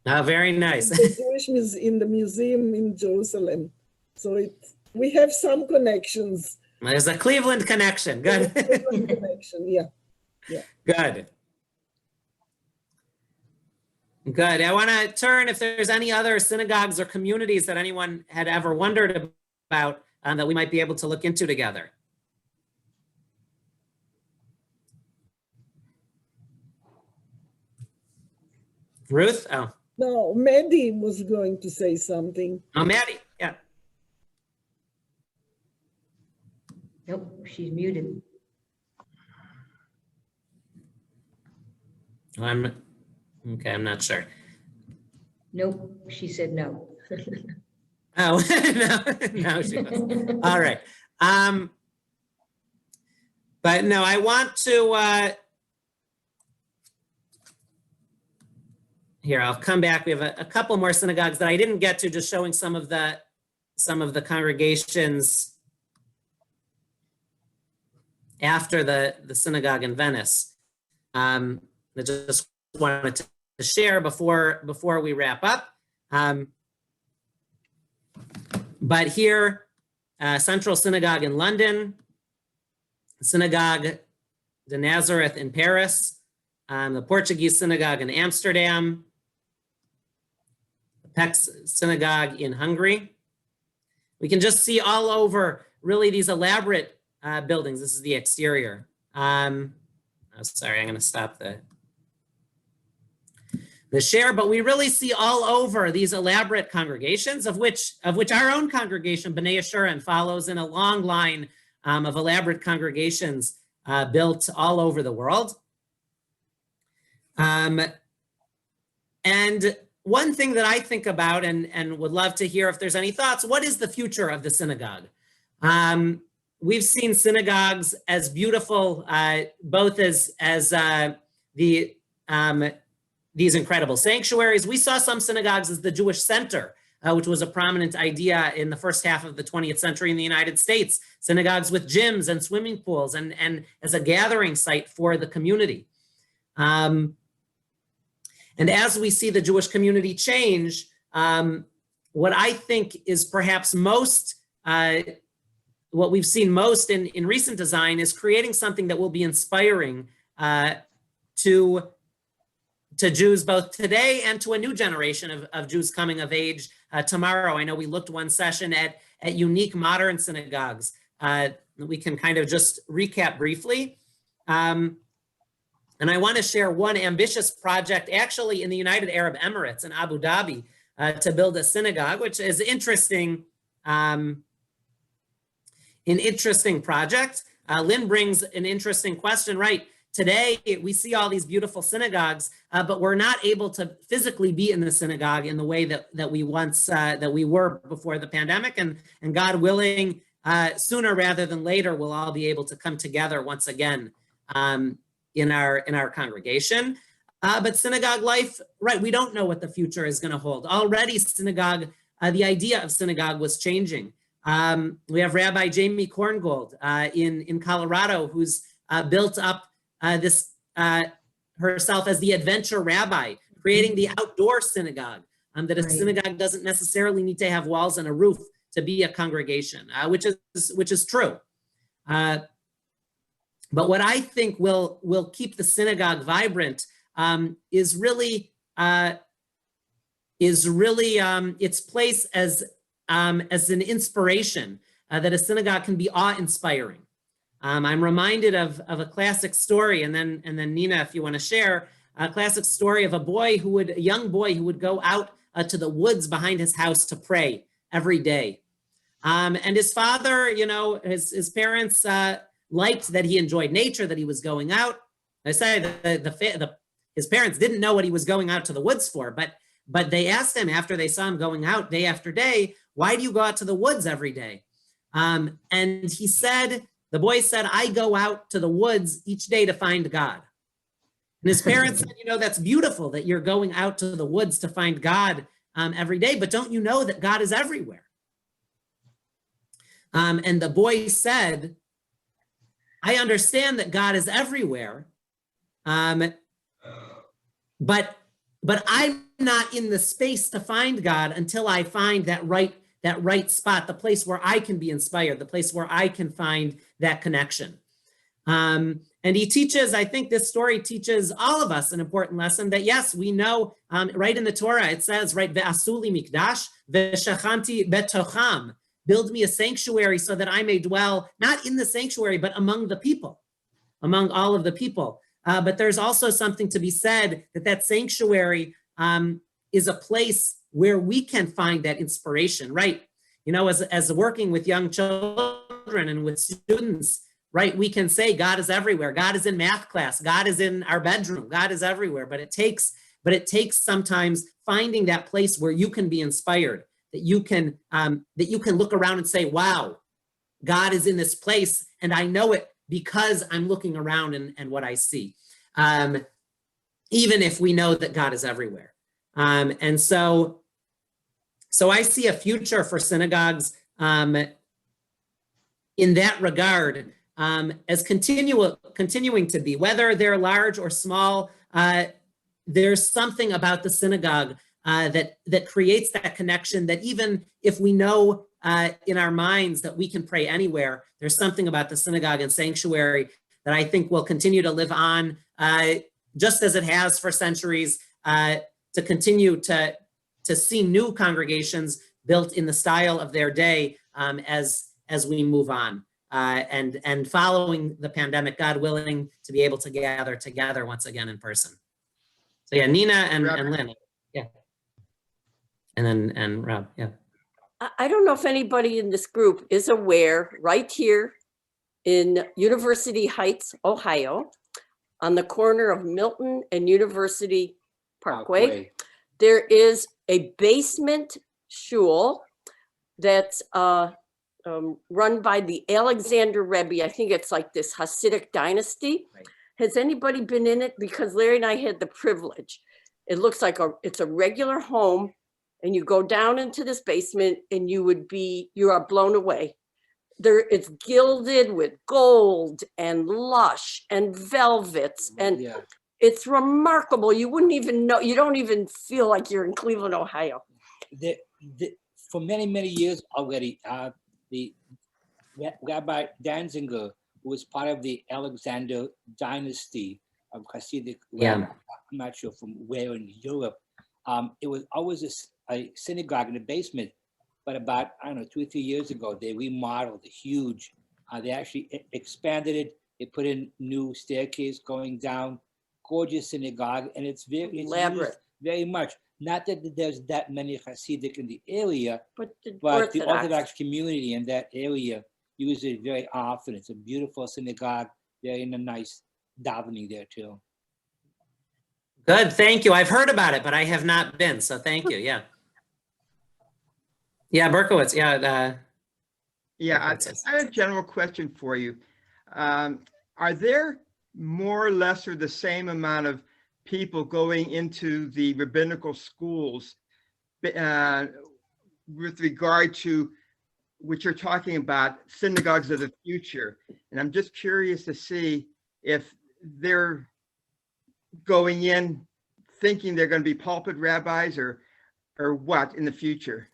Oh, very nice. The Jewish in the museum in Jerusalem. So we have some connections There's a Cleveland connection. Good. Connection, yeah. Good. Good. I want to turn, if there's any other synagogues or communities that anyone had ever wondered about that we might be able to look into together. Ruth? Oh. No, Maddie was going to say something. Oh, Maddie. Yeah. Nope, she's muted. I'm not sure. Nope, she said no. Oh, no, she wasn't. All right. But no, I want to, here, I'll come back. We have a couple more synagogues that I didn't get to, just showing some of the congregations after the synagogue in Venice. I just wanted to share before we wrap up. But here, Central Synagogue in London, Synagogue de Nazareth in Paris, the Portuguese Synagogue in Amsterdam, the Pécs Synagogue in Hungary. We can just see all over really these elaborate buildings. This is the exterior. Oh, sorry, I'm going to stop the share, but we really see all over these elaborate congregations, of which our own congregation, B'nai Yeshurun, follows in a long line of elaborate congregations built all over the world. And one thing that I think about and would love to hear if there's any thoughts, what is the future of the synagogue? We've seen synagogues as beautiful, both as these incredible sanctuaries. We saw some synagogues as the Jewish center, which was a prominent idea in the first half of the 20th century in the United States. Synagogues with gyms and swimming pools and as a gathering site for the community. And as we see the Jewish community change, what I think is perhaps most, what we've seen most in recent design is creating something that will be inspiring to Jews both today and to a new generation of Jews coming of age tomorrow. I know we looked one session at unique modern synagogues. We can kind of just recap briefly. And I want to share one ambitious project actually in the United Arab Emirates in Abu Dhabi to build a synagogue, which is interesting, an interesting project. Lynn brings an interesting question, right? Today, we see all these beautiful synagogues, but we're not able to physically be in the synagogue in the way that we once, that we were before the pandemic. And God willing, sooner rather than later, we'll all be able to come together once again in our congregation. But synagogue life, right, we don't know what the future is going to hold. Already synagogue, the idea of synagogue was changing. We have Rabbi Jamie Korngold in Colorado, who's built up herself as the adventure rabbi, creating the outdoor synagogue, that a synagogue doesn't necessarily need to have walls and a roof to be a congregation, which is true. But what I think will keep the synagogue vibrant is really its place as an inspiration, that a synagogue can be awe-inspiring. I'm reminded of a classic story, and then Nina, if you want to share, a classic story of a young boy who would go out to the woods behind his house to pray every day. And his father, his parents liked that he enjoyed nature, that he was going out. I say his parents didn't know what he was going out to the woods for, but they asked him after they saw him going out day after day, why do you go out to the woods every day? And the boy said, I go out to the woods each day to find God. And his parents said, that's beautiful that you're going out to the woods to find God every day, but don't you know that God is everywhere? And the boy said, I understand that God is everywhere, but I'm not in the space to find God until I find that right that right spot, the place where I can be inspired, the place where I can find that connection. And he teaches, I think this story teaches all of us an important lesson that yes, we know, right in the Torah, it says, right, ve'asuli mikdash ve'shachanti betocham, build me a sanctuary so that I may dwell, not in the sanctuary, but among the people, among all of the people. But there's also something to be said that sanctuary is a place where we can find that inspiration, right? You know, as working with young children and with students, right, we can say God is everywhere. God is in math class. God is in our bedroom. God is everywhere. But it takes sometimes finding that place where you can be inspired, that you can look around and say, wow, God is in this place, and I know it because I'm looking around and what I see. Even if we know that God is everywhere. And so I see a future for synagogues in that regard, as continuing to be, whether they're large or small. There's something about the synagogue that creates that connection, that even if we know in our minds that we can pray anywhere, there's something about the synagogue and sanctuary that I think will continue to live on, just as it has for centuries, to continue to see new congregations built in the style of their day, as we move on. And following the pandemic, God willing, to be able to gather together once again in person. So yeah, Nina and Lynn, yeah. And Rob, yeah. I don't know if anybody in this group is aware, right here in University Heights, Ohio, on the corner of Milton and University Parkway, there is a basement shul that's run by the Alexander Rabbi. I think it's like this Hasidic dynasty. Right. Has anybody been in it? Because Larry and I had the privilege. It looks like it's a regular home, and you go down into this basement and you are blown away. It's gilded with gold and lush and velvets, and it's remarkable. You wouldn't even know, you don't even feel like you're in Cleveland, Ohio. For many, many years already, the Rabbi Danziger, who was part of the Alexander dynasty of Hasidic, I'm not sure from where in Europe, it was always a synagogue in the basement. But about, I don't know, 2 or 3 years ago, they remodeled a huge, they actually expanded it. They put in new staircase going down, gorgeous synagogue, and it's elaborate, very much. Not that there's that many Hasidic in the area, but the Orthodox Orthodox community in that area use it very often. It's a beautiful synagogue, very nice davening there too. Good, thank you. I've heard about it, but I have not been, so thank you, yeah. Yeah, Berkowitz, yeah. I have a general question for you. Are there more or less or the same amount of people going into the rabbinical schools with regard to what you're talking about, synagogues of the future? And I'm just curious to see if they're going in thinking they're going to be pulpit rabbis or what in the future.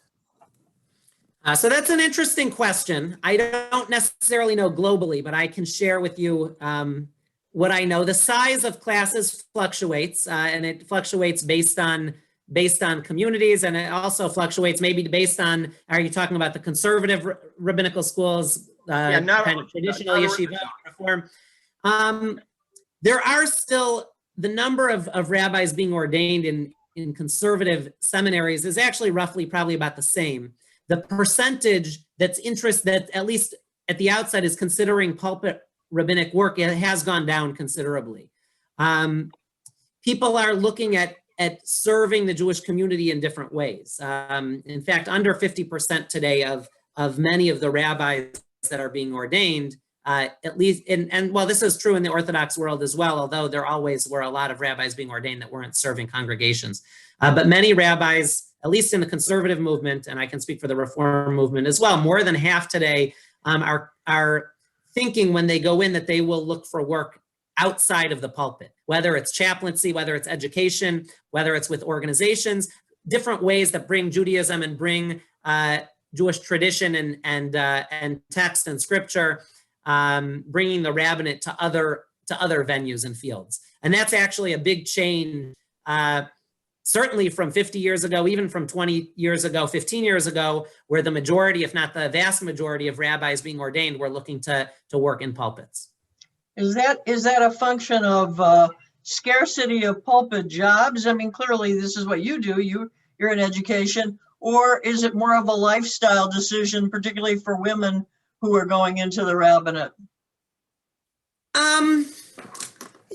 So that's an interesting question. I don't necessarily know globally, but I can share with you what I know. The size of classes fluctuates, and it fluctates based on communities, and it also fluctuates maybe based on, are you talking about the conservative rabbinical schools, kind of traditional yeshiva reform? There are still, the number of rabbis being ordained in conservative seminaries is actually roughly probably about the same. The percentage that at least at the outset is considering pulpit rabbinic work, it has gone down considerably. People are looking at serving the Jewish community in different ways. In fact, under 50% today of many of the rabbis that are being ordained, at least, and well, this is true in the Orthodox world as well, although there always were a lot of rabbis being ordained that weren't serving congregations. But many rabbis, at least in the conservative movement, and I can speak for the Reform movement as well, more than half today are thinking when they go in that they will look for work outside of the pulpit, whether it's chaplaincy, whether it's education, whether it's with organizations, different ways that bring Judaism and bring Jewish tradition and text and scripture, bringing the rabbinate to other venues and fields. And that's actually a big change, certainly from 50 years ago, even from 20 years ago, 15 years ago, where the majority, if not the vast majority of rabbis being ordained were looking to work in pulpits. Is that a function of scarcity of pulpit jobs? I mean, clearly this is what you do. You're in education. Or is it more of a lifestyle decision, particularly for women who are going into the rabbinate?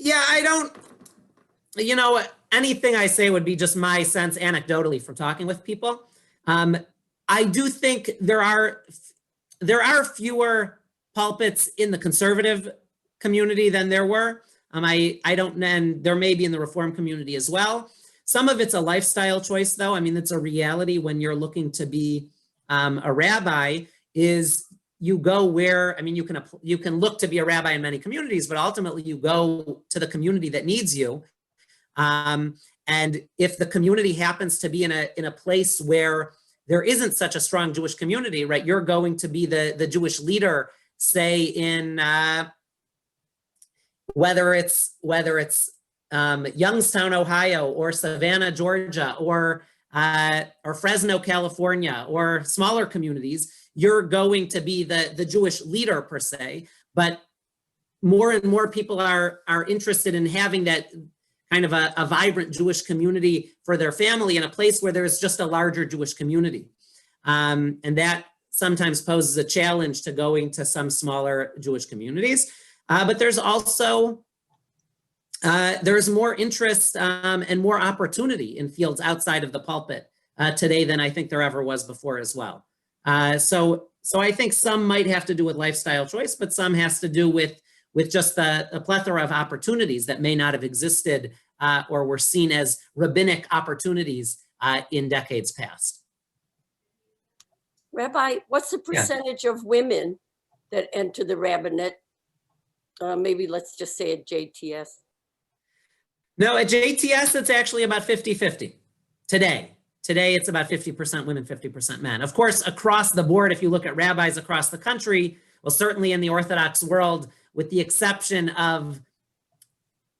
Yeah, I don't, anything I say would be just my sense anecdotally from talking with people. I do think there are fewer pulpits in the conservative community than there were. And there may be in the Reform community as well. Some of it's a lifestyle choice, though. I mean, it's a reality when you're looking to be a rabbi. Is you go where, I mean, you can look to be a rabbi in many communities, but ultimately you go to the community that needs you. And if the community happens to be in a place where there isn't such a strong Jewish community, right? You're going to be the Jewish leader, say in whether it's Youngstown, Ohio, or Savannah, Georgia, or Fresno, California, or smaller communities. You're going to be the Jewish leader per se, but more and more people are interested in having that kind of a vibrant Jewish community for their family in a place where there's just a larger Jewish community. And that sometimes poses a challenge to going to some smaller Jewish communities. But there's also, there's more interest and more opportunity in fields outside of the pulpit today than I think there ever was before as well. So I think some might have to do with lifestyle choice, but some has to do with just a plethora of opportunities that may not have existed or were seen as rabbinic opportunities in decades past. Rabbi, what's the percentage of women that enter the rabbinate? Maybe let's just say at JTS. No, at JTS, it's actually about 50-50 today. Today, it's about 50% women, 50% men. Of course, across the board, if you look at rabbis across the country, well, certainly in the Orthodox world, with the exception of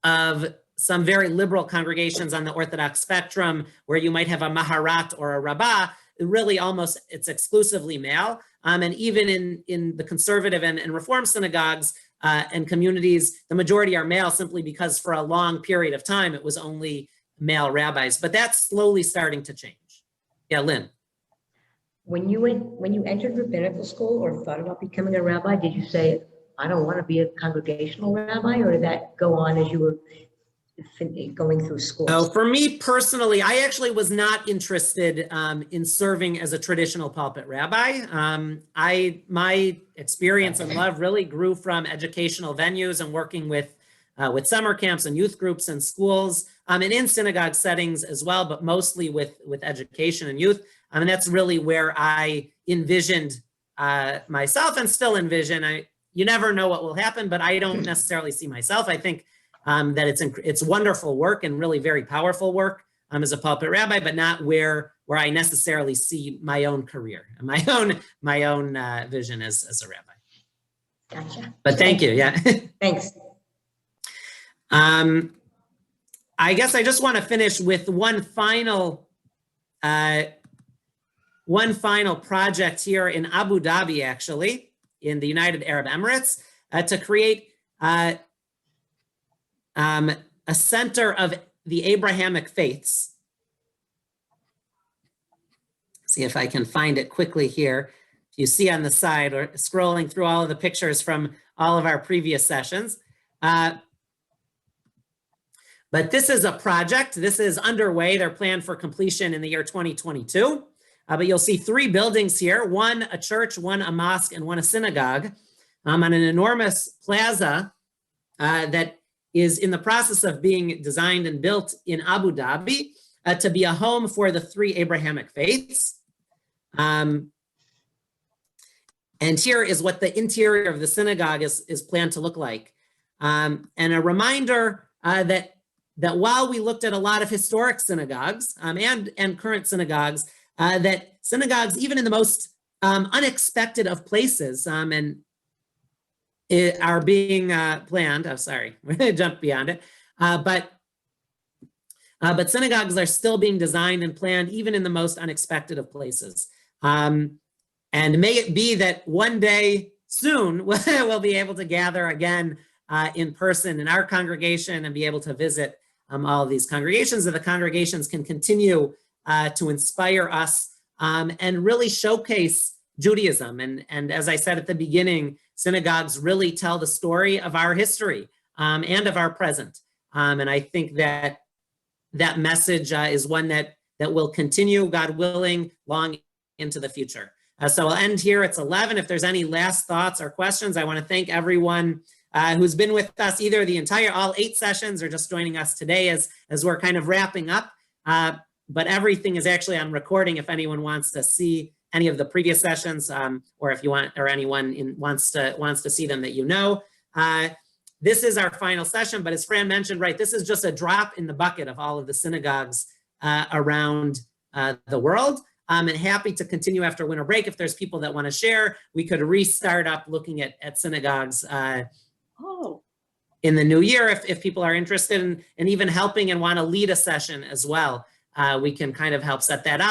some very liberal congregations on the Orthodox spectrum, where you might have a maharat or a rabbah, really almost it's exclusively male. And even in the conservative and Reform synagogues and communities, the majority are male simply because for a long period of time, it was only male rabbis, but that's slowly starting to change. Yeah, Lynn. When you entered rabbinical school or thought about becoming a rabbi, did you say, I don't want to be a congregational rabbi, or did that go on as you were going through school? So for me personally, I actually was not interested in serving as a traditional pulpit rabbi. My experience and love really grew from educational venues and working with summer camps and youth groups and schools, and in synagogue settings as well, but mostly with education and youth. And that's really where I envisioned myself and still envision. You never know what will happen, but I don't necessarily see myself. I think that it's wonderful work and really very powerful work as a pulpit rabbi, but not where I necessarily see my own career and my own vision as a rabbi. Gotcha. But thank you. Yeah. Thanks. I guess I just want to finish with one final project here in Abu Dhabi, actually, in the United Arab Emirates, to create a center of the Abrahamic faiths. See if I can find it quickly here. You see on the side, or scrolling through all of the pictures from all of our previous sessions. But this is a project. This is underway. They're planned for completion in the year 2022. But you'll see 3 buildings here, one a church, one a mosque, and one a synagogue, on an enormous plaza that is in the process of being designed and built in Abu Dhabi to be a home for the 3 Abrahamic faiths. And here is what the interior of the synagogue is planned to look like. And a reminder that while we looked at a lot of historic synagogues and current synagogues, that synagogues, even in the most unexpected of places and are being planned. I'm sorry, we're going to jump beyond it. But synagogues are still being designed and planned even in the most unexpected of places. And may it be that one day soon we'll be able to gather again in person in our congregation and be able to visit all of these congregations, and the congregations can continue to inspire us and really showcase Judaism. And as I said at the beginning, synagogues really tell the story of our history and of our present. And I think that that message is one that will continue, God willing, long into the future. So I'll end here. It's 11. If there's any last thoughts or questions, I want to thank everyone who's been with us either the entire, all 8 sessions, or just joining us today as we're kind of wrapping up. But everything is actually on recording if anyone wants to see any of the previous sessions, or if you want, or anyone wants to see them that you know. This is our final session, but as Fran mentioned, right, this is just a drop in the bucket of all of the synagogues around the world. And happy to continue after winter break. If there's people that want to share, we could restart up looking at synagogues in the new year if people are interested in even helping and want to lead a session as well. We can kind of help set that up.